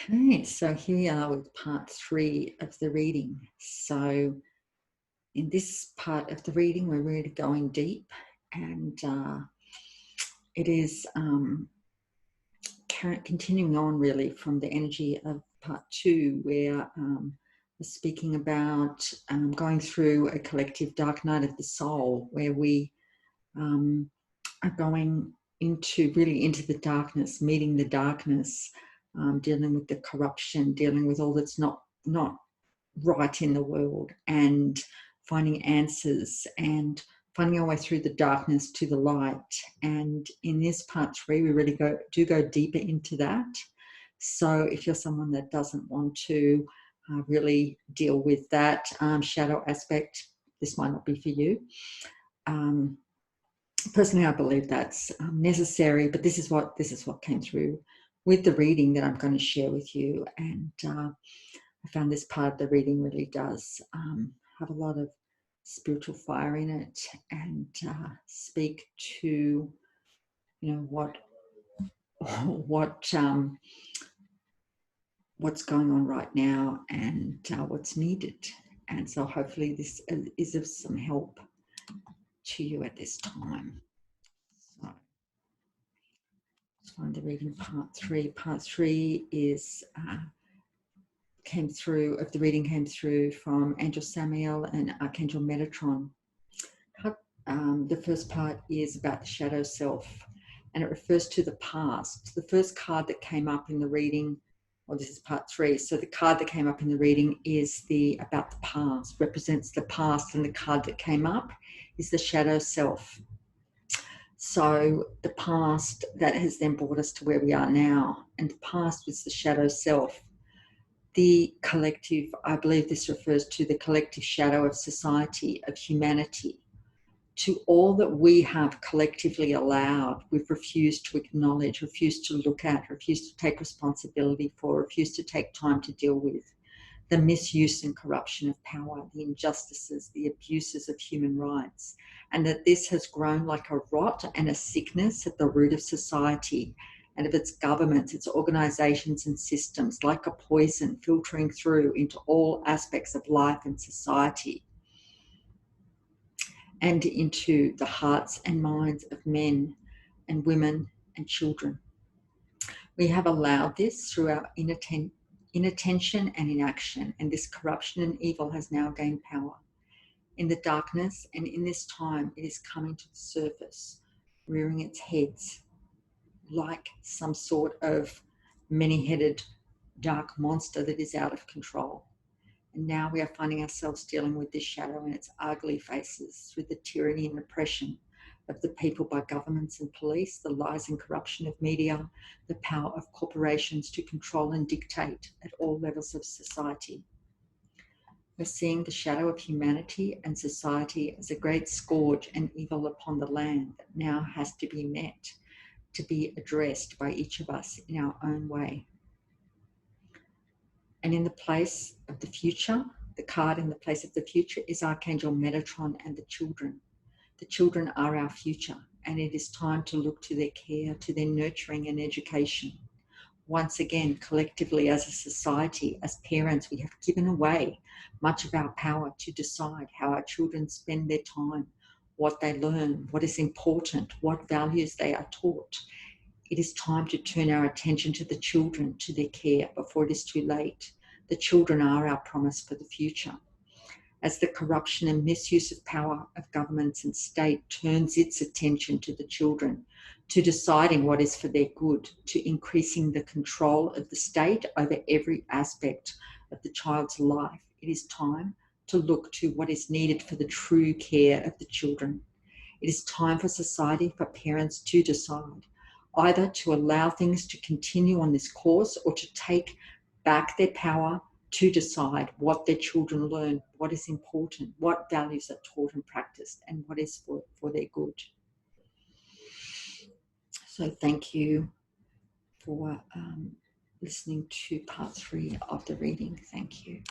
Okay, so here we are with part 3 of the reading. So in this part of the reading, we're really going deep, and it is continuing on really from the energy of part 2, where we're speaking about going through a collective dark night of the soul, where we are going into the darkness, meeting the darkness, dealing with the corruption, dealing with all that's not right in the world, and finding answers and finding our way through the darkness to the light. And in this part 3, we really go deeper into that. So if you're someone that doesn't want to really deal with that shadow aspect, this might not be for you. Personally, I believe that's necessary, but this is what came through with the reading that I'm going to share with you. And I found this part of the reading really does have a lot of spiritual fire in it, and speak to, what's going on right now, and what's needed. And so hopefully this is of some help to you at this time. So let's find the reading part 3. Part 3 is came through from Angel Samael and Archangel Metatron. The first part is about the shadow self, and it refers to the past. The first card that came up in the reading, this is part 3. So the card that came up in the reading is about the past, represents the past, and the card that came up is the shadow self. So the past that has then brought us to where we are now, and the past was the shadow self. The collective, I believe this refers to the collective shadow of society, of humanity, to all that we have collectively allowed, we've refused to acknowledge, refused to look at, refused to take responsibility for, refused to take time to deal with. The misuse and corruption of power, the injustices, the abuses of human rights, and that this has grown like a rot and a sickness at the root of society and of its governments, its organisations and systems, like a poison filtering through into all aspects of life and society, and into the hearts and minds of men and women and children. We have allowed this through our inattention and inaction, and this corruption and evil has now gained power. In the darkness and in this time, it is coming to the surface, rearing its heads like some sort of many-headed dark monster that is out of control. And now we are finding ourselves dealing with this shadow in its ugly faces, through the tyranny and oppression of the people by governments and police, the lies and corruption of media, the power of corporations to control and dictate at all levels of society. We're seeing the shadow of humanity and society as a great scourge and evil upon the land that now has to be met, to be addressed by each of us in our own way. And in the place of the future, the card in the place of the future is Archangel Metatron and the children. The children are our future, and it is time to look to their care, to their nurturing and education. Once again, collectively as a society, as parents, we have given away much of our power to decide how our children spend their time, what they learn, what is important, what values they are taught. It is time to turn our attention to the children, to their care, before it is too late. The children are our promise for the future. As the corruption and misuse of power of governments and state turns its attention to the children, to deciding what is for their good, to increasing the control of the state over every aspect of the child's life, it is time to look to what is needed for the true care of the children. It is time for society, for parents to decide, either to allow things to continue on this course or to take back their power to decide what their children learn, what is important, what values are taught and practiced, and what is for their good. So thank you for listening to part 3 of the reading. Thank you.